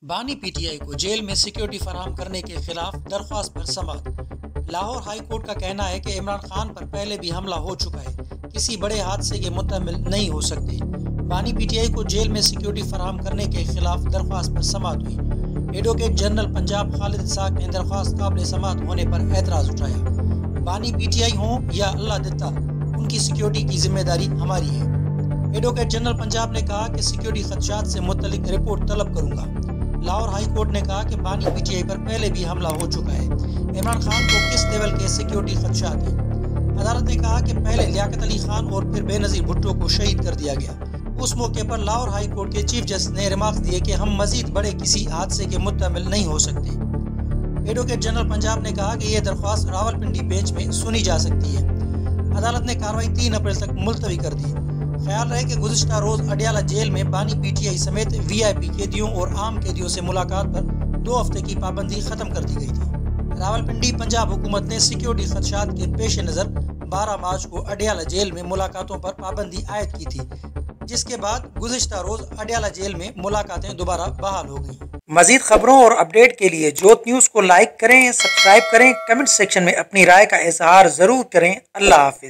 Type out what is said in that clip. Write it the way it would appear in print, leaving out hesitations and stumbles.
بانی P T I کو jail میں سیکیورٹی فراہم کرنے کے خلاف درخواست پر سماعت۔ لاہور ہائی کورٹ کا کہنا ہے کہ عمران خان پر پہلے بھی حملہ ہو چکا ہے، کسی بڑے حادثے کے متحمل نہیں ہو سکتے۔ بانی پی ٹی آئی کو جیل میں سیکیورٹی فراہم کرنے کے خلاف درخواست پر سماعت ہوئی۔ ایڈوکیٹ جنرل پنجاب خالد اسحاق نے درخواست قابل سماعت ہونے پر اعتراض اٹھایا۔ بانی پی ٹی آئی ہوں یا اللہ دتا، ان کی سیکیورٹی کی ذمہ داری ہماری ہے۔ ایڈوکیٹ جنرل پنجاب نے کہا کہ سیکیورٹی خدشات سے متعلق رپورٹ طلب کروں گا۔ لاہور ہائی کورٹ نے کہا کہ بانی پی ٹی آئی پر پہلے بھی حملہ ہو چکا ہے، عمران خان کو کس لیول کے سیکیورٹی خدشات ہیں۔ عدالت نے کہا کہ پہلے لیاقت علی خان اور پھر بے نظیر بھٹو کو شہید کر دیا گیا۔ اس موقع پر لاہور ہائی کورٹ کے چیف جسٹس نے ریمارکس دیے کہ ہم مزید بڑے کسی حادثے کے متحمل نہیں ہو سکتے۔ ایڈوکیٹ جنرل پنجاب نے کہا کہ یہ درخواست راولپنڈی بینچ میں سنی جا سکتی ہے۔ عدالت نے کارروائی 3 اپریل تک ملتوی کر دی۔ خیال رہے کہ گزشتہ روز اڈیالہ جیل میں بانی پی ٹی آئی سمیت وی آئی پی قیدیوں اور عام قیدیوں سے ملاقات پر 2 ہفتے کی پابندی ختم کر دی گئی تھی۔ راولپنڈی پنجاب حکومت نے سیکیورٹی خدشات کے پیش نظر 12 مارچ کو اڈیالہ جیل میں ملاقاتوں پر پابندی عائد کی تھی، جس کے بعد گزشتہ روز اڈیالہ جیل میں ملاقاتیں دوبارہ بحال ہو گئیں۔ مزید خبروں اور اپڈیٹ کے لیے جوت نیوز کو لائک کریں، سبسکرائب کریں، کمنٹ سیکشن میں اپنی رائے کا اظہار ضرور کریں۔ اللہ حافظ۔